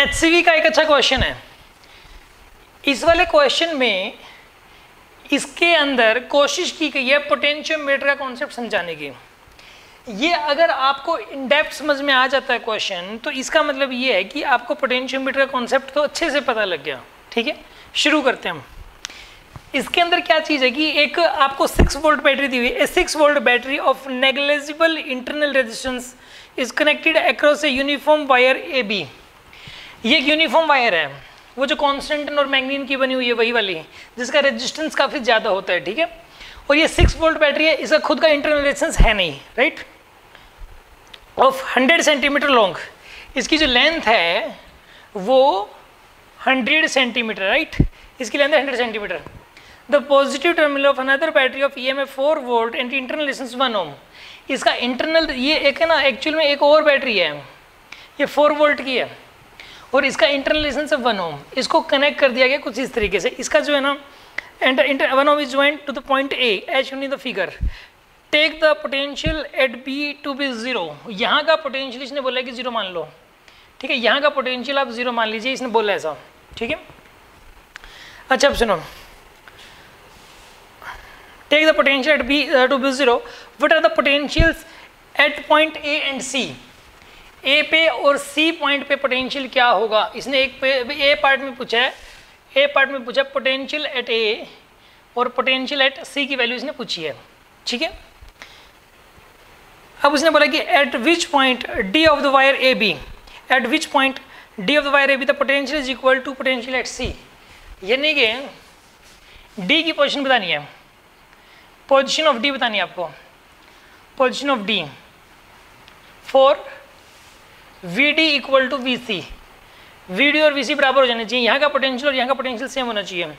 HCV का एक अच्छा क्वेश्चन है। इस वाले क्वेश्चन में इसके अंदर कोशिश की गई है पोटेंशियोमीटर का कॉन्सेप्ट समझाने की। ये अगर आपको इन डेप्थ समझ में आ जाता है क्वेश्चन, तो इसका मतलब ये है कि आपको पोटेंशियोमीटर का कॉन्सेप्ट तो अच्छे से पता लग गया। ठीक है, शुरू करते हैं हम। इसके अंदर क्या चीज़ है कि एक आपको 6 वोल्ट बैटरी दी हुई है। 6 volt battery of negligible internal resistance is connected across a uniform wire A B. ये एक यूनिफॉर्म वायर है, वो जो कॉन्स्टेंटिन और मैग्नीन की बनी हुई है वही वाली, जिसका रेजिस्टेंस काफ़ी ज़्यादा होता है। ठीक है, और ये 6 वोल्ट बैटरी है, इसका खुद का इंटरनल रेजिस्टेंस है नहीं, राइट, ऑफ 100 सेंटीमीटर लॉन्ग। इसकी जो लेंथ है वो 100 सेंटीमीटर, राइट, इसकी लेंथ है 100 centimetre. The positive terminal of another battery of EMF 4 volt and internal resistance 1 ओम। इसका इंटरनल, ये एक है ना, एक्चुअल में एक और बैटरी है, ये 4 वोल्ट की है और इसका इंटरनल रेजिस्टेंस है 1 ओम। इसको कनेक्ट कर दिया गया कुछ इस तरीके से। इसका जो है ना, 1 ohm is joint to the point A as shown in the figure. Take the potential at B to be 0। यहाँ का पोटेंशियल इसने बोला है कि 0 मान लो। ठीक है, यहाँ का पोटेंशियल आप 0 मान लीजिए, इसने बोला ऐसा। ठीक है, अच्छा अब सुनो। Take the potential at B to be 0। What are the potentials at point A and C. A पे और सी पॉइंट पे पोटेंशियल क्या होगा, इसने एक पे ए पार्ट में पूछा है। ए पार्ट में पूछा पोटेंशियल एट ए और पोटेंशियल एट सी की वैल्यू इसने पूछी है। ठीक है, अब उसने बोला कि at which point D of the wire A B, at which point D of the wire A B the potential is equal to potential at C. यानी कि डी की पोजीशन बतानी है, पोजीशन ऑफ डी बतानी है आपको, position of D for V D equal to V C. V D और V C बराबर हो जाने चाहिए, यहाँ का पोटेंशियल और यहाँ का पोटेंशियल सेम होना चाहिए।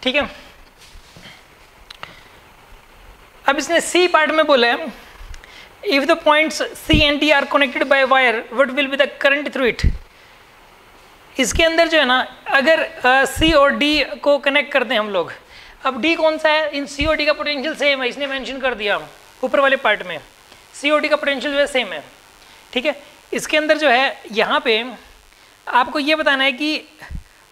ठीक है, अब इसने सी पार्ट में बोला है if the points C and D are connected by wire what will be the current through it. इसके अंदर जो है ना, अगर सी और डी को कनेक्ट करते हैं हम लोग, अब डी कौन सा है, इन सी और डी का पोटेंशियल सेम है, इसने मेंशन कर दिया ऊपर वाले पार्ट में, सी और डी का पोटेंशियल जो है सेम है। ठीक है, इसके अंदर जो है यहाँ पे आपको ये बताना है कि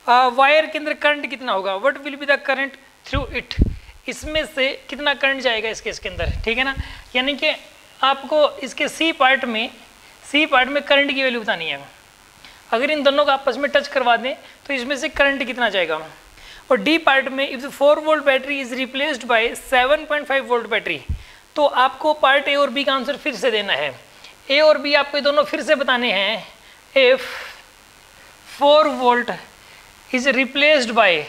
वायर के अंदर करंट कितना होगा, what will be the current through it, इसमें से कितना करंट जाएगा इसके अंदर। ठीक है ना, यानी कि आपको इसके सी पार्ट में करंट की वैल्यू बतानी है। अगर इन दोनों को आपस में टच करवा दें तो इसमें से करंट कितना जाएगा। और डी पार्ट में if the 4 volt battery is replaced by 7.5 volt battery, तो आपको पार्ट ए और बी का आंसर फिर से देना है। ए और बी आपको दोनों फिर से बताने हैं। If 4 volt is replaced by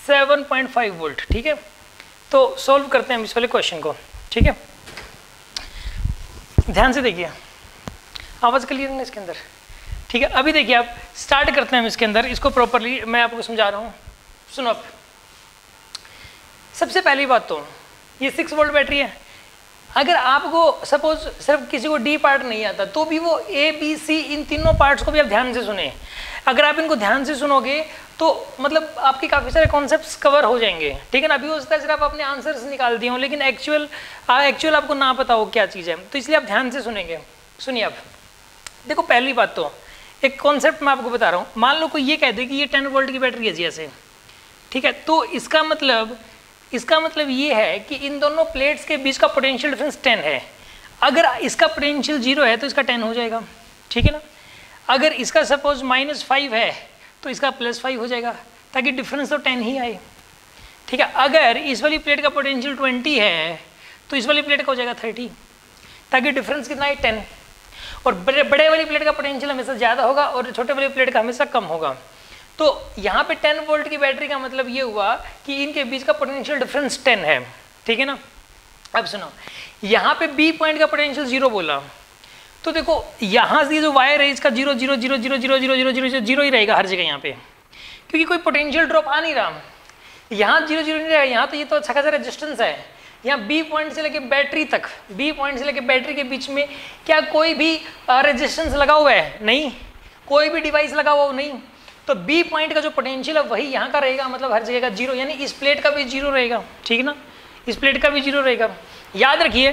7.5 volt. ठीक है, तो सॉल्व करते हैं हम इस वाले क्वेश्चन को। ठीक है, ध्यान से देखिए, आवाज़ क्लियर है इसके अंदर। ठीक है, अभी देखिए आप स्टार्ट करते हैं हम इसके अंदर, इसको प्रॉपरली मैं आपको समझा रहा हूँ। सुनो आप, सबसे पहली बात तो ये 6 वोल्ट बैटरी है। अगर आपको सपोज सिर्फ किसी को डी पार्ट नहीं आता, तो भी वो ए बी सी इन तीनों पार्ट्स को भी आप ध्यान से सुने। अगर आप इनको ध्यान से सुनोगे तो मतलब आपके काफ़ी सारे कॉन्सेप्ट्स कवर हो जाएंगे। ठीक है ना, अभी हो सकता है सिर्फ आप अपने आंसर्स निकाल दिए हों, लेकिन एक्चुअल आपको ना पता हो क्या चीज़ है, तो इसलिए आप ध्यान से सुनेंगे। सुनिए आप, देखो पहली बात तो एक कॉन्सेप्ट मैं आपको बता रहा हूँ। मान लो कोई ये कह दे कि ये 10 वोल्ट की बैटरी है जैसे, ठीक है, तो इसका मतलब ये है कि इन दोनों प्लेट्स के बीच का पोटेंशियल डिफरेंस 10 है। अगर इसका पोटेंशियल 0 है तो इसका 10 हो जाएगा। ठीक है ना, अगर इसका सपोज -5 है तो इसका +5 हो जाएगा, ताकि डिफरेंस तो 10 ही आए। ठीक है, अगर इस वाली प्लेट का पोटेंशियल 20 है तो इस वाली प्लेट का हो जाएगा 30, ताकि डिफरेंस कितना है 10। और बड़े वाली प्लेट का पोटेंशियल हमेशा ज़्यादा होगा और छोटे वाली प्लेट का हमेशा कम होगा। तो यहाँ पे 10 वोल्ट की बैटरी का मतलब ये हुआ कि इनके बीच का पोटेंशियल डिफरेंस 10 है। ठीक है ना, अब सुनो, यहाँ पे बी पॉइंट का पोटेंशियल 0 बोला, तो देखो यहाँ से जो वायर है इसका 0 0 0 0 0 0 0 0 0 ही रहेगा हर जगह यहाँ पे, क्योंकि कोई पोटेंशियल ड्रॉप आ नहीं रहा। यहाँ 0 0 नहीं रहेगा, यहाँ तो ये तो अच्छा खासा रेजिस्टेंस है। यहाँ बी पॉइंट से लेके बैटरी तक, बी पॉइंट से लेके बैटरी के बीच में क्या कोई भी रेजिस्टेंस लगा हुआ है? नहीं, कोई भी डिवाइस लगा हुआ नहीं। तो बी पॉइंट का जो पोटेंशियल है वही यहाँ का रहेगा, मतलब हर जगह का 0, यानी इस प्लेट का भी 0 रहेगा। ठीक ना, इस प्लेट का भी 0 रहेगा। याद रखिए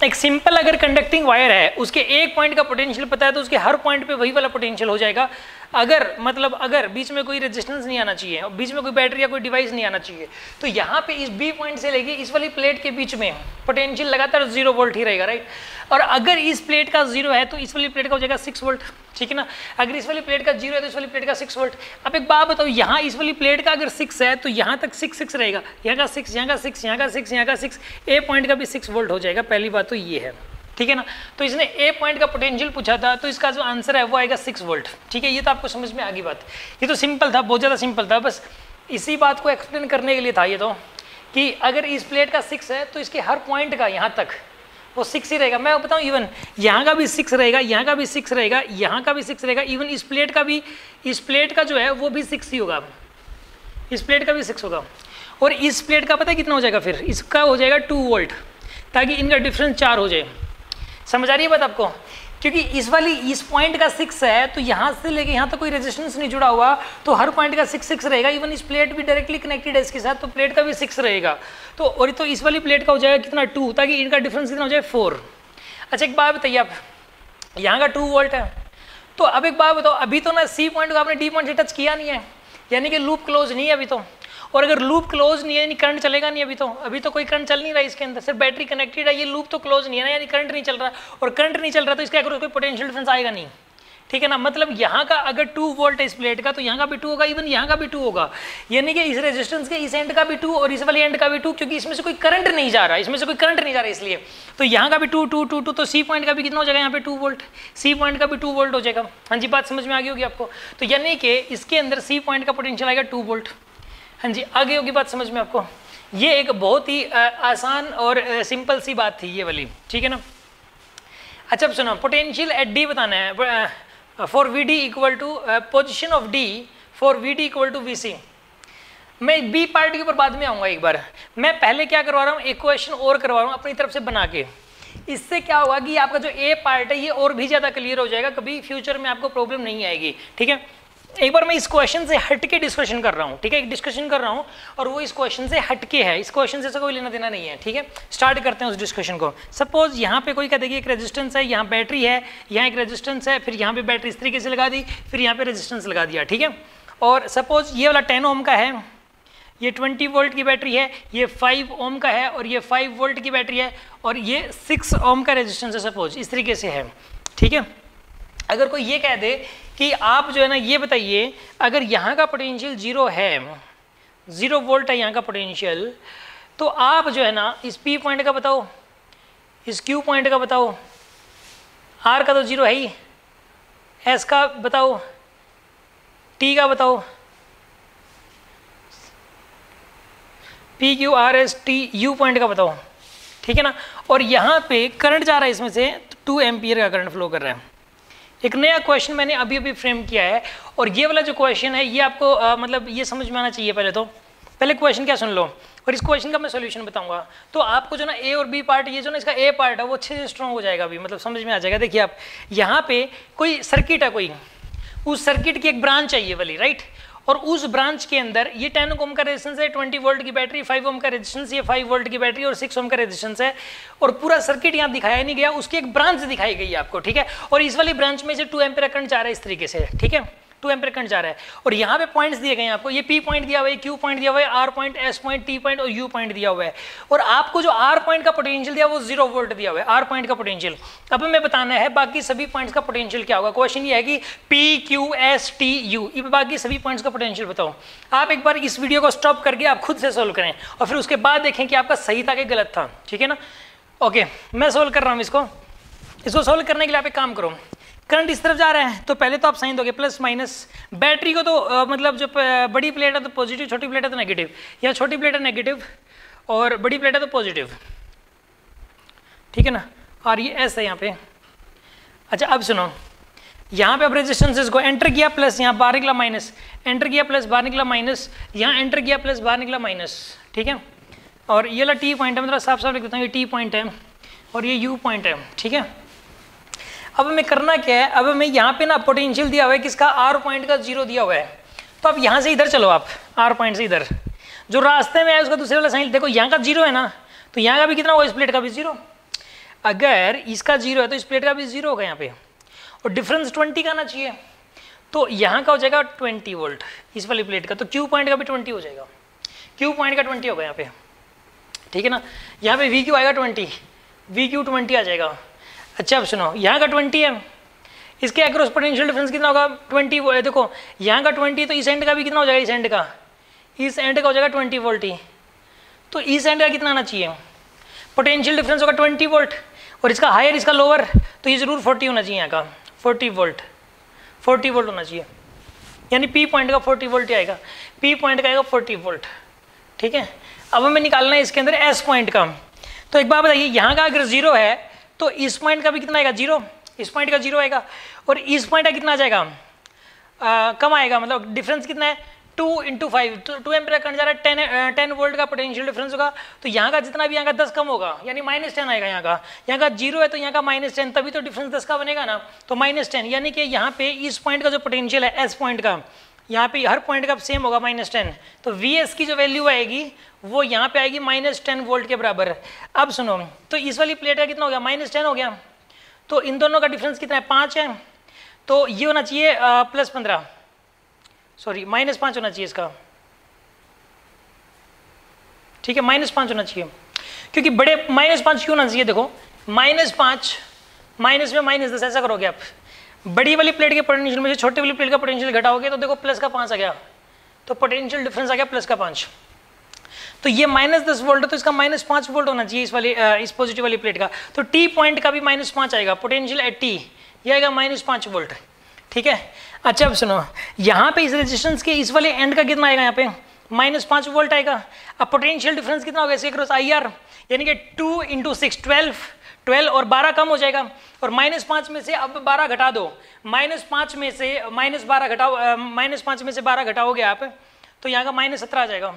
एक सिंपल अगर कंडक्टिंग वायर है, उसके एक पॉइंट का पोटेंशियल पता है तो उसके हर पॉइंट पे वही वाला पोटेंशियल हो जाएगा। अगर बीच में कोई रेजिस्टेंस नहीं आना चाहिए और बीच में कोई बैटरी या कोई डिवाइस नहीं आना चाहिए, तो यहाँ पे इस बी पॉइंट से लेके इस वाली प्लेट के बीच में पोटेंशियल लगातार 0 वोल्ट ही रहेगा, राइट। और अगर इस प्लेट का 0 है तो इस वाली प्लेट का हो जाएगा 6 वोल्ट, ठीक है ना। अगर इस वाली प्लेट का 0 है तो इस वाली प्लेट का 6 वोल्ट। अब एक बात बताओ, यहाँ इस वाली प्लेट का अगर 6 है तो यहाँ तक 6 रहेगा, यहाँ का 6, यहाँ का 6, यहाँ का 6, यहाँ का 6, ए पॉइंट का भी 6 वोल्ट हो जाएगा। पहली बात तो ये है, ठीक है ना। तो इसने ए पॉइंट का पोटेंशियल पूछा था, तो इसका जो आंसर है वो आएगा 6 वोल्ट, ठीक है। ये तो आपको समझ में आ गई बात। ये तो सिंपल था, बहुत ज़्यादा सिंपल था, बस इसी बात को एक्सप्लेन करने के लिए था ये तो, कि अगर इस प्लेट का 6 है तो इसके हर पॉइंट का यहाँ तक वो 6 ही रहेगा। मैं बताऊँ, इवन यहाँ का भी 6 रहेगा, यहाँ का भी 6 रहेगा, यहाँ का भी 6 रहेगा, इवन इस प्लेट का जो है वो भी 6 ही होगा, इस प्लेट का भी 6 होगा। और इस प्लेट का पता है कितना हो जाएगा फिर, इसका हो जाएगा 2 वोल्ट, ताकि इनका डिफरेंस 4 हो जाए। समझ आ रही है बात आपको? क्योंकि इस पॉइंट का 6 है तो यहाँ से लेके यहाँ तक कोई रेजिस्टेंस नहीं जुड़ा हुआ, तो हर पॉइंट का 6 रहेगा। इवन इस प्लेट भी डायरेक्टली कनेक्टेड है इसके साथ, तो प्लेट का भी 6 रहेगा। और तो इस वाली प्लेट का हो जाएगा कितना, 2, ताकि इनका डिफरेंस कितना हो जाए, 4। अच्छा एक बात बताइए आप, यहाँ का 2 वोल्ट है, तो अब एक बात बताओ, अभी तो ना सी पॉइंट को आपने डी पॉइंट से टच किया नहीं है, यानी कि लूप क्लोज नहीं है अभी तो। और अगर लूप क्लोज नहीं है यानी करंट चलेगा नहीं, अभी तो कोई करंट चल नहीं रहा है इसके अंदर, सिर्फ बैटरी कनेक्टेड है, ये लूप तो क्लोज नहीं है ना, यानी करंट नहीं चल रहा। और करंट नहीं चल रहा तो इसका कोई पोटेंशियल डिफरेंस आएगा नहीं, ठीक है ना। मतलब यहाँ का अगर 2 वोल्ट है इस प्लेट का, तो यहाँ का भी 2 होगा, इवन यहाँ का भी 2 होगा, यानी कि इस रेजिस्टेंस के इस एंड का भी 2 और इस वाले एंड का भी 2, क्योंकि इसमें से कोई करंट नहीं जा रहा, इसलिए तो यहाँ का भी 2, तो सी पॉइंट का भी कितना हो जाएगा, यहाँ पे 2 वोल्ट, सी पॉइंट का भी 2 वोल्ट हो जाएगा। हाँ जी, बात समझ में आ गई होगी आपको। तो यानी कि इसके अंदर सी पॉइंट का पोटेंशियल आएगा 2 वोल्ट। हाँ जी, आगे होगी बात समझ में आपको। ये एक बहुत ही आसान और सिंपल सी बात थी ये वाली, ठीक है ना। अच्छा अब सुनो, पोटेंशियल एट डी बताना है for V D equal to position of D for V D equal to V C. मैं बी पार्ट के ऊपर बाद में आऊँगा एक बार, मैं पहले क्या करवा रहा हूँ, एक क्वेश्चन और करवा रहा हूँ अपनी तरफ से बना के। इससे क्या होगा कि आपका जो ए पार्ट है ये और भी ज़्यादा क्लियर हो जाएगा, कभी फ्यूचर में आपको प्रॉब्लम नहीं आएगी, ठीक है। एक बार मैं इस क्वेश्चन से हट के डिस्कशन कर रहा हूँ, ठीक है, एक डिस्कशन कर रहा हूँ और वो इस क्वेश्चन से हट के है, इस क्वेश्चन से कोई लेना देना नहीं है, ठीक है। स्टार्ट करते हैं उस डिस्कशन को। सपोज यहाँ पे कोई कहते हैं एक रेजिस्टेंस है, यहाँ बैटरी है, यहाँ एक रेजिस्टेंस है, फिर यहाँ पे बैटरी इस तरीके से लगा दी, फिर यहाँ पे रेजिस्टेंस लगा दिया, ठीक है। और सपोज ये वाला 10 ओम का है, ये 20 वोल्ट की बैटरी है, ये 5 ओम का है और ये 5 वोल्ट की बैटरी है और ये 6 ओम का रेजिस्टेंस है, सपोज इस तरीके से है, ठीक है। अगर कोई ये कह दे कि आप जो है ना ये बताइए, अगर यहाँ का पोटेंशियल 0 है, 0 वोल्ट है यहाँ का पोटेंशियल, तो आप जो है ना इस P पॉइंट का बताओ, इस Q पॉइंट का बताओ, R का तो 0 है ही, S का बताओ, T का बताओ, P Q R S T U point का बताओ, ठीक है ना। और यहाँ पे करंट जा रहा है, इसमें से 2 एम्पियर का करंट फ्लो कर रहा है। एक नया क्वेश्चन मैंने अभी फ्रेम किया है और ये वाला जो क्वेश्चन है ये आपको मतलब ये समझ में आना चाहिए। पहले क्वेश्चन क्या सुन लो और इस क्वेश्चन का मैं सॉल्यूशन बताऊंगा, तो आपको जो ना ए और बी पार्ट, ये जो ना इसका ए पार्ट है वो अच्छे से स्ट्रॉन्ग हो जाएगा, अभी मतलब समझ में आ जाएगा। देखिए आप यहाँ पे कोई सर्किट है, कोई उस सर्किट की एक ब्रांच है ये वाली, राइट। और उस ब्रांच के अंदर ये 10 ओम का रेजिस्टेंस है, 20 वोल्ट की बैटरी, 5 ओम का रेजिस्टेंस, ये 5 वोल्ट की बैटरी और 6 ओम का रेजिस्टेंस है। और पूरा सर्किट यहाँ दिखाया नहीं गया, उसकी एक ब्रांच दिखाई गई है आपको, ठीक है। और इस वाली ब्रांच में से 2 एम्पीयर करंट जा रहा है इस तरीके से, ठीक है, 2 एम्पीयर करंट जा रहा है। और यहाँ पे पॉइंट्स दिए गए हैं आपको, ये P पॉइंट दिया हुआ है, Q पॉइंट दिया हुआ है, R point, S point, T point और U पॉइंट दिया हुआ है। और आपको जो R पॉइंट का पोटेंशियल दिया वो 0 वोल्ट दिया हुआ है, R पॉइंट का पोटेंशियल। अब हमें बताना है बाकी सभी पॉइंट्स का पोटेंशियल क्या होगा। क्वेश्चन ये है कि P Q S T U, ये बाकी सभी पॉइंट्स का पोटेंशियल बताओ। आप एक बार इस वीडियो को स्टॉप करके आप खुद से सोल्व करें और फिर उसके बाद देखें कि आपका सही था कि गलत था, ठीक है ना। ओके, मैं सोल्व कर रहा हूँ इसको सोल्व करने के लिए आप एक काम करो, करंट इस तरफ जा रहा है तो पहले तो आप साइन दोगे प्लस माइनस। बैटरी को तो मतलब जो बड़ी प्लेट है तो पॉजिटिव, छोटी प्लेट है तो नेगेटिव, या छोटी प्लेट है नेगेटिव और बड़ी प्लेट है तो पॉजिटिव, ठीक है ना। और ये ऐसा है यहाँ पे। अच्छा अब सुनो, यहाँ पे अब रेजिस्टेंसेस को एंटर किया प्लस, यहाँ बाहर निकला माइनस, एंटर किया प्लस, बाहर निकला माइनस, यहाँ एंटर किया प्लस, बाहर निकला माइनस, ठीक है। और ये वाला T पॉइंट है, मतलब साफ साफ लिख देता हूँ, ये T पॉइंट है और ये U पॉइंट है, ठीक है। अब हमें करना क्या है, अब हमें यहाँ पे ना पोटेंशियल दिया हुआ है किसका, R पॉइंट का 0 दिया हुआ है। तो अब यहाँ से इधर चलो आप, R पॉइंट से इधर जो रास्ते में है उसका दूसरे वाला साइन देखो, यहाँ का 0 है ना, तो यहाँ का भी कितना होगा, इस प्लेट का भी 0। अगर इसका 0 है तो इस प्लेट का भी 0 होगा यहाँ पे, और डिफरेंस 20 का आना चाहिए। तो यहाँ का हो जाएगा 20 वोल्ट इस वाली प्लेट का, तो क्यू पॉइंट का भी 20 हो जाएगा, क्यू पॉइंट का 20 होगा यहाँ पे, ठीक है ना। यहाँ पे वी क्यू आएगा 20, वी क्यू 20 आ जाएगा। अच्छा अब सुनो, यहाँ का 20 है, इसके अक्रॉस पोटेंशियल डिफरेंस कितना होगा 20। देखो यहाँ का 20 तो इस एंड का भी कितना हो जाएगा, इस एंड का हो जाएगा 20 वोल्ट ही। तो इस एंड का कितना आना चाहिए, पोटेंशियल डिफरेंस होगा 20 वोल्ट, और इसका हायर इसका लोअर, तो ये जरूर 40 होना चाहिए, यहाँ का 40 वोल्ट होना चाहिए, यानी पी पॉइंट का 40 वोल्ट ही आएगा, पी पॉइंट का आएगा 40 वोल्ट, ठीक है। अब हमें निकालना है इसके अंदर एस पॉइंट का। तो एक बात बताइए, यहाँ का अगर 0 है तो इस पॉइंट का भी कितना आएगा 0, इस पॉइंट का 0 आएगा, और इस पॉइंट का कितना आ जाएगा, कम आएगा, मतलब डिफरेंस कितना है 2 × 5, तो 2 एम्पीयर करंट जा रहा है, 10 वोल्ट का पोटेंशियल डिफरेंस होगा। तो यहाँ का जितना भी यहाँ का 10 कम होगा, यानी -10 आएगा। यहाँ का 0 है तो यहाँ का -10, तभी तो डिफरेंस 10 का बनेगा ना, तो -10, यानी कि यहाँ पे इस पॉइंट का जो पोटेंशियल है एस पॉइंट का, यहाँ पे हर पॉइंट का सेम होगा -10, तो वी एस की जो वैल्यू आएगी वो यहाँ पे आएगी -10 वोल्ट के बराबर। अब सुनो, तो इस वाली प्लेट का कितना हो गया, -10 हो गया, तो इन दोनों का डिफरेंस कितना है 5 है, तो ये होना चाहिए +15, सॉरी -5 होना चाहिए इसका, ठीक है, -5 होना चाहिए, क्योंकि बड़े -5 क्यों होना चाहिए, देखो -5 माइनस में -10 ऐसा करोगे आप, बड़ी वाली प्लेट के पोटेंशियल में से छोटी वाली प्लेट का पोटेंशियल घटाओगे तो देखो प्लस का 5 आ गया, तो पोटेंशियल डिफरेंस आ गया प्लस का 5। तो ये -10 वोल्ट है तो इसका -5 वोल्ट होना चाहिए इस वाली इस पॉजिटिव वाली प्लेट का, तो टी पॉइंट का भी -5 आएगा, पोटेंशियल एट टी ये आएगा -5 वोल्ट, ठीक है। अच्छा अब सुनो, यहाँ पे इस रेजिस्टेंस के इस वाले एंड का कितना आएगा, यहाँ पे -5 वोल्ट आएगा। अब पोटेंशियल डिफरेंस कितना होगा इसके क्रॉस आई आर, यानी कि 2 × 6 12 और 12 कम हो जाएगा, और -5 में से अब 12 घटा दो, -5 में से -12 घटाओ, -5 में से 12 घटाओगे आप तो यहाँ का -17 आ जाएगा,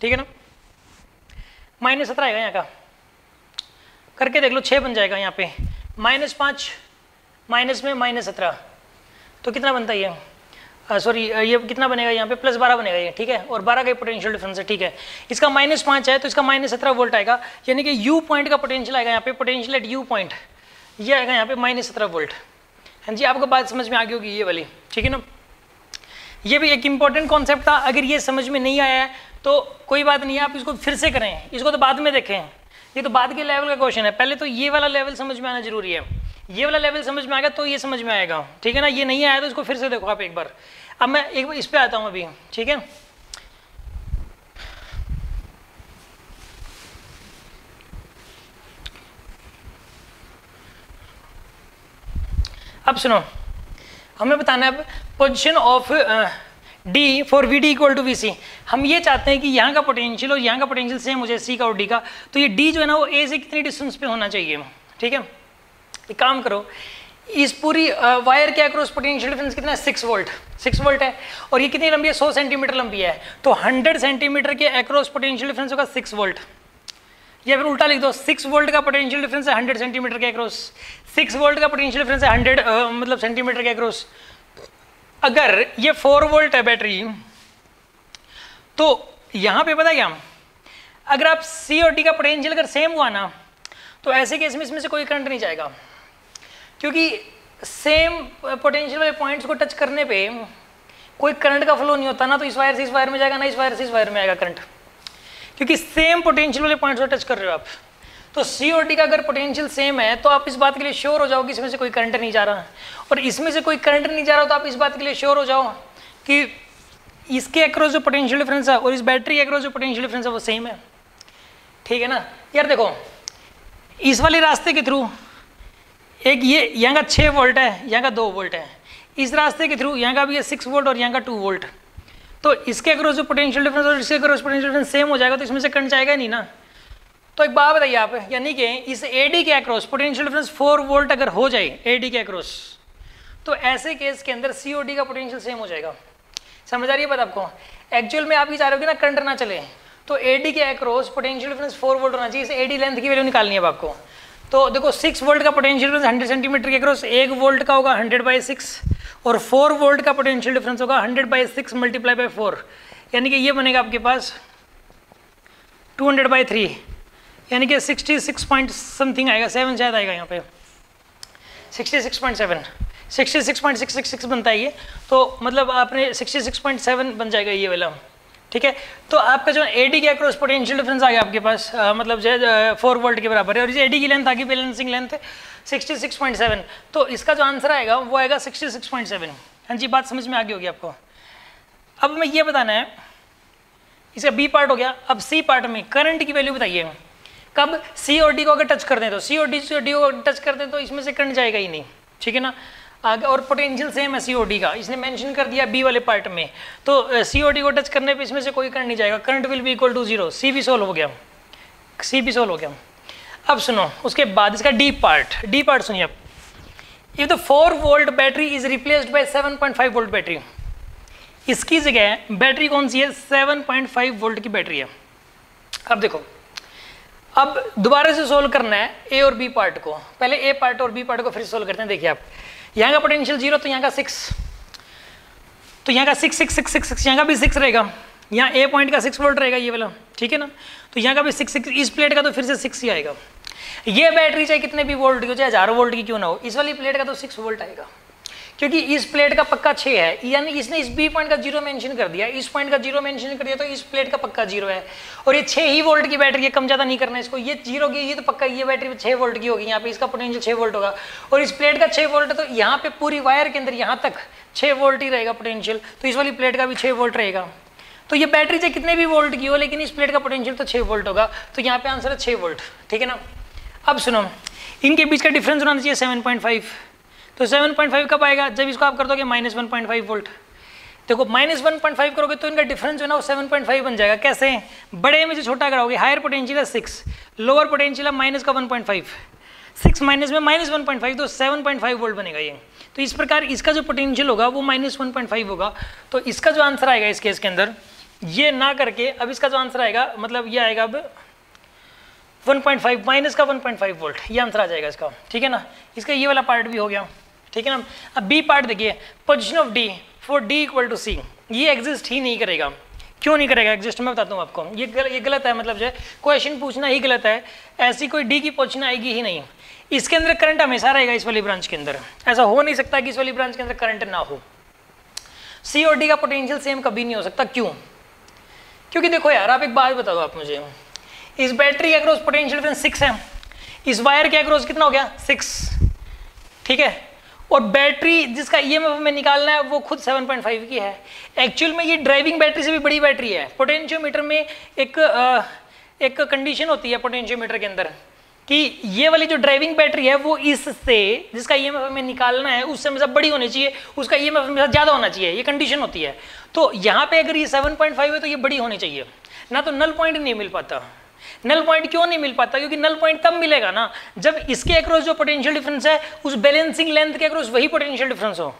ठीक है ना, -17 आएगा यहाँ का, करके देख लो 6 बन जाएगा यहाँ पे, -5 माइनस में -17, तो कितना बनता है ये, सॉरी ये कितना बनेगा यहाँ पे +12 बनेगा ये, ठीक है, और 12 का पोटेंशियल डिफरेंस है, ठीक है। इसका -5 है तो इसका -17 वोल्ट आएगा, यानी कि यू पॉइंट का पोटेंशियल आएगा यहाँ पे, पोटेंशियल एट यू पॉइंट ये आएगा यहाँ पे -17 वोल्ट। हाँ जी, आपको बात समझ में आ गई होगी ये वाली, ठीक है ना। ये भी एक इंपॉर्टेंट कॉन्सेप्ट था, अगर ये समझ में नहीं आया है तो कोई बात नहीं है, आप इसको फिर से करें, इसको तो बाद में देखें, ये तो बाद के लेवल का क्वेश्चन है, पहले तो ये वाला लेवल समझ में आना जरूरी है, ये वाला लेवल समझ में आ गया तो ये समझ में आएगा, ठीक है ना। ये नहीं आया तो इसको फिर से देखो आप एक बार। अब मैं एक बार इस पे आता हूँ अभी, ठीक है। अब सुनो, हमें बताना है position of D for V D equal to V C. हम ये चाहते हैं कि यहाँ का पोटेंशियल और यहाँ का पोटेंशियल सेम हो जाए सी का और डी का, तो ये डी जो है ना वो ए से कितनी डिस्टेंस पे होना चाहिए, ठीक है। एक काम करो, इस पूरी वायर के अक्रॉस पोटेंशियल डिफरेंस कितना है 6 वोल्ट है, और ये कितनी लंबी है 100 सेंटीमीटर लंबी है, तो 100 सेंटीमीटर के अक्रॉस पोटेंशियल डिफरेंस होगा 6 वोल्ट, या फिर उल्टा लिख दो 6 वोल्ट का पोटेंशियल डिफरेंस है 100 सेंटीमीटर के अक्रॉस, 6 वोल्ट का पोटेंशियल डिफरेंस है 100 मतलब सेंटीमीटर के अक्रॉस। अगर ये 4 वोल्ट है बैटरी, तो यहाँ पे पता क्या, अगर आप सी और डी का पोटेंशियल अगर सेम हुआ ना तो ऐसे केस में इसमें से कोई करंट नहीं जाएगा, क्योंकि सेम पोटेंशियल वाले पॉइंट्स को टच करने पे कोई करंट का फ्लो नहीं होता ना, तो इस वायर से इस वायर में जाएगा ना इस वायर से इस वायर में आएगा करंट, क्योंकि सेम पोटेंशियल वाले पॉइंट्स को टच कर रहे हो आप। तो सी और डी का अगर पोटेंशियल सेम है तो आप इस बात के लिए श्योर हो जाओ कि इसमें से कोई करंट नहीं जा रहा, और इसमें से कोई करंट नहीं जा रहा तो आप इस बात के लिए श्योर हो जाओ कि इसके अक्रॉस जो पोटेंशियल डिफरेंस है और इस बैटरी के अक्रॉस जो पोटेंशियल डिफरेंस है वो सेम है, ठीक है ना। यार देखो, इस वाले रास्ते के थ्रू एक ये यहाँ का 6 वोल्ट है, यहाँ का 2 वोल्ट है, इस रास्ते के थ्रू यहाँ का भी है 6 वोल्ट और यहाँ का 2 वोल्ट, तो इसके अक्रॉस जो पोटेंशियल डिफरेंस और इसके अक्रॉस पोटेंशियल डिफरेंस सेम हो जाएगा तो इसमें से करंट जाएगा नहीं ना। तो एक बात बताइए आप, यानी कि इस एडी के अक्रॉस पोटेंशियल डिफरेंस 4 वोल्ट अगर हो जाए एडी के अक्रॉस, तो ऐसे केस के अंदर सी और डी का पोटेंशियल सेम हो जाएगा। समझ आ रही है बात आपको। एक्चुअल में आप ये चाह रहे हो कि ना करंट ना चले, तो एडी के अक्रॉस पोटेंशियल डिफरेंस 4 वोल्ट होना चाहिए। इस एडी लेंथ की वैल्यू निकालनी है आपको। तो देखो 6 वोल्ट का पोटेंशियल डिफरेंस 100 सेंटीमीटर के अक्रॉस 1 वोल्ट का होगा 100/6, और 4 वोल्ट का पोटेंशियल डिफरेंस होगा 100/6 × 4, यानी कि ये बनेगा आपके पास 200/3, यानी कि 66 पॉइंट समथिंग आएगा, 7 शायद आएगा यहाँ पे, 66.7, 66.666 बनता है ये, तो मतलब आपने 66.7 बन जाएगा ये वाला, ठीक है। तो आपका जो एडी के अक्रॉस पोटेंशियल डिफरेंस आ गया आपके पास, मतलब जो है 4 वोल्ट के बराबर है, और एडी की लेंथ आ गई, बैलेंसिंग लेंथ 66.7, तो इसका जो आंसर आएगा वो आएगा 66.7। हाँ जी, बात समझ में आ गई होगी आपको। अब मैं ये बताना है, इसका बी पार्ट हो गया। अब सी पार्ट में करंट की वैल्यू बताइए, कब सी और डी को अगर टच कर दें तो, सी और डी को टच कर दें तो इसमें से करंट जाएगा ही नहीं, ठीक है ना। आगे और पोटेंशियल सेम है सी ओ डी का, इसने मेंशन कर दिया बी वाले पार्ट में, तो सी ओ डी को टच करने पे इसमें से कोई करंट नहीं जाएगा, current will be equal to 0। C भी सोल्व हो गया, सी भी सोल्व हो गया। अब सुनो, उसके बाद इसका डी पार्ट सुनिए आप। If the 4 volt battery is replaced by 7.5 volt battery, इसकी जगह बैटरी कौन सी है, 7.5 वोल्ट की बैटरी है। अब देखो, अब दोबारा से सोल्व करना है ए और बी पार्ट को, पहले ए पार्ट और बी पार्ट को फिर सोल्व करते हैं। देखिए आप, यहाँ का पोटेंशियल 0, तो यहाँ का 6, तो यहाँ का 6 यहाँ का भी 6 रहेगा, यहाँ ए पॉइंट का 6 वोल्ट रहेगा ये वाला, ठीक है ना। तो यहाँ का भी 6, इस प्लेट का तो फिर से 6 ही आएगा। ये बैटरी चाहे कितने भी वोल्ट की हो, चाहे 1000 वोल्ट की क्यों ना हो, इस वाली प्लेट का तो 6 वोल्ट आएगा, क्योंकि इस प्लेट का पक्का 6 है, यानी इसने इस बी पॉइंट का 0 मेंशन कर दिया, इस पॉइंट का 0 मेंशन कर दिया, तो इस प्लेट का पक्का 0 है। और ये 6 ही वोल्ट की बैटरी है, कम ज़्यादा नहीं करना है इसको, ये 0 की, ये तो पक्का ये बैटरी 6 वोल्ट की होगी, यहाँ पे इसका पोटेंशियल 6 वोल्ट होगा, और इस प्लेट का 6 वोल्ट, तो यहाँ पे पूरी वायर के अंदर यहाँ तक 6 वोल्ट ही रहेगा पोटेंशियल, तो इस वाली प्लेट का भी 6 वोल्ट रहेगा। तो ये बैटरी चाहे कितने भी वोल्ट की हो, लेकिन इस प्लेट का पोटेंशियल तो 6 वोल्ट होगा, तो यहाँ पे आंसर है 6 वोल्ट, ठीक है ना। अब सुनो, इनके बीच का डिफरेंस होना चाहिए 7.5, तो 7.5 कब आएगा, जब इसको आप कर दोगे -1.5 वोल्ट। देखो -1.5 करोगे तो इनका डिफरेंस जो है ना वो 7.5 बन जाएगा। कैसे, बड़े में जो छोटा कराओगे, हायर पोटेंशियल है 6, लोअर पोटेंशियल है माइनस का 1.5, 6 माइनस में -1.5, तो 7.5 वोल्ट बनेगा ये। तो इस प्रकार इसका जो पोटेंशियल होगा वो -1.5 होगा। तो इसका जो आंसर आएगा इस केस के अंदर, ये ना करके अब इसका जो आंसर आएगा, मतलब ये आएगा अब 1.5 माइनस का 1.5 वोल्ट, ये आंसर आ जाएगा इसका, ठीक है ना। इसका ये वाला पार्ट भी हो गया, ठीक है ना। अब बी पार्ट देखिए, position of D for D equal to C, ये एग्जिस्ट ही नहीं करेगा। क्यों नहीं करेगा एग्जिस्ट, मैं बताता हूँ आपको। ये गलत है, मतलब जो है क्वेश्चन पूछना ही गलत है, ऐसी कोई डी की पोजीशन आएगी ही नहीं। इसके अंदर करंट हमेशा रहेगा, इस वाली ब्रांच के अंदर ऐसा हो नहीं सकता कि इस वाली ब्रांच के अंदर करंट ना हो। सी और डी का पोटेंशियल सेम कभी नहीं हो सकता। क्यों, क्योंकि देखो यार, आप एक बात बताओ आप मुझे, इस बैटरी के अक्रॉस पोटेंशियल डिफरेंस 6 है, इस वायर के अक्रॉस कितना हो गया 6, ठीक है। और बैटरी जिसका ईएमएफ में निकालना है वो खुद 7.5 की है। एक्चुअल में ये ड्राइविंग बैटरी से भी बड़ी बैटरी है। पोटेंशियोमीटर में एक कंडीशन होती है पोटेंशियोमीटर के अंदर कि ये वाली जो ड्राइविंग बैटरी है वो इससे जिसका ईएमएफ में निकालना है उससे हमेशा बड़ी होनी चाहिए, उसका ईएमएफ हमेशा ज़्यादा होना चाहिए, ये कंडीशन होती है। तो यहाँ पे अगर ये 7.5 है तो ये बड़ी होनी चाहिए ना, तो नल पॉइंट नहीं मिल पाता। नल पॉइंट क्यों नहीं मिल पाता, क्योंकि नल पॉइंट तब मिलेगा ना जब इसके अक्रॉस जो पोटेंशियल डिफरेंस है उस बैलेंसिंग लेंथ के अक्रॉस वही पोटेंशियल डिफरेंस हो।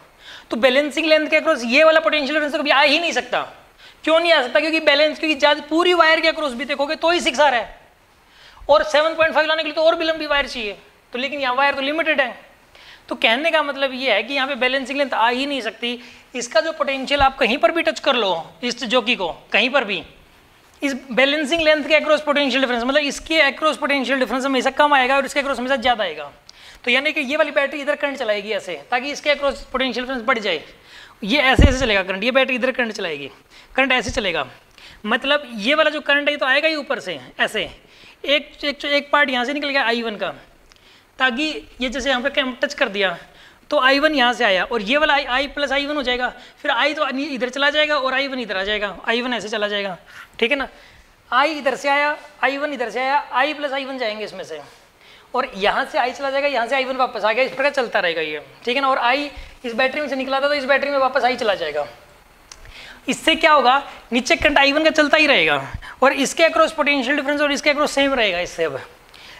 तो बैलेंसिंग लेंथ के अक्रॉस ये वाला पोटेंशियल डिफरेंस कभी आ ही नहीं सकता। क्यों नहीं आ सकता, क्योंकि ज्यादा पूरी वायर के अक्रॉस भी देखोगे तो ही 6 आ रहा है, और 7.5 लाने के लिए तो और भी लंबी वायर चाहिए, तो लेकिन यहाँ वायर तो लिमिटेड है। तो कहने का मतलब ये है कि यहाँ पे बैलेंसिंग लेंथ आ ही नहीं सकती। इसका जो पोटेंशियल आप कहीं पर भी टच कर लो, इस जॉकी को कहीं पर भी, इस बैलेंसिंग लेंथ के अक्रॉस पोटेंशियल डिफरेंस, मतलब इसके अक्रॉस पोटेंशियल डिफरेंस हमेशा कम आएगा और इसके अक्रॉस हमेशा ज़्यादा आएगा। तो यानी कि ये वाली बैटरी इधर करंट चलाएगी ऐसे, ताकि इसके अक्रॉस पोटेंशियल डिफरेंस बढ़ जाए। ये ऐसे ऐसे चलेगा करंट, ये बैटरी इधर करंट चलाएगी, करंट ऐसे चलेगा। मतलब ये वाला जो करंट है ये तो आएगा ही ऊपर से ऐसे, एक पार्ट यहाँ से निकल गया I1 का, ताकि ये जैसे यहाँ पे टच कर दिया तो I1 यहाँ से आया, और ये वाला I प्लस I1 हो जाएगा। फिर I तो इधर चला जाएगा और I1 इधर आ जाएगा, I1 ऐसे चला जाएगा, ठीक है ना। I इधर से आया, I1 इधर से आया, I प्लस I1 जाएंगे इसमें से, और यहाँ से I चला जाएगा, यहाँ से I1 वापस आ गया, इस प्रकार चलता रहेगा ये, ठीक है ना। और I इस बैटरी में से निकला था तो इस बैटरी में वापस I चला जाएगा। इससे क्या होगा, नीचे करंट I1 का चलता ही रहेगा, और इसके अक्रॉस पोटेंशियल डिफरेंस और इसके अक्रॉस सेम रहेगा इससे अब,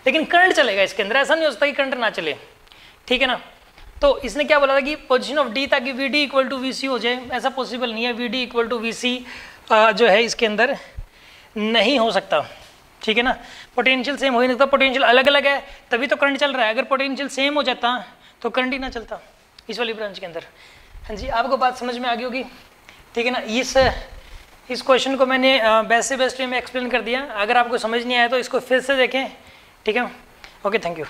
लेकिन करंट चलेगा इसके अंदर। ऐसा नहीं हो सकता कि करंट ना चले, ठीक है ना। तो इसने क्या बोला था कि पोजीशन ऑफ डी, ताकि V D equal to V C हो जाए, ऐसा पॉसिबल नहीं है। V D equal to V C जो है इसके अंदर नहीं हो सकता, ठीक है ना। पोटेंशियल सेम हो ही नहीं सकता, पोटेंशियल अलग अलग है तभी तो करंट चल रहा है। अगर पोटेंशियल सेम हो जाता तो करंट ही ना चलता इस वाली ब्रांच के अंदर। हाँ जी, आपको बात समझ में आ गई होगी, ठीक है ना। इस क्वेश्चन को मैंने बेस्ट से बेस्ट वे में एक्सप्लेन कर दिया। अगर आपको समझ नहीं आया तो इसको फिर से देखें, ठीक है, ओके, थैंक यू।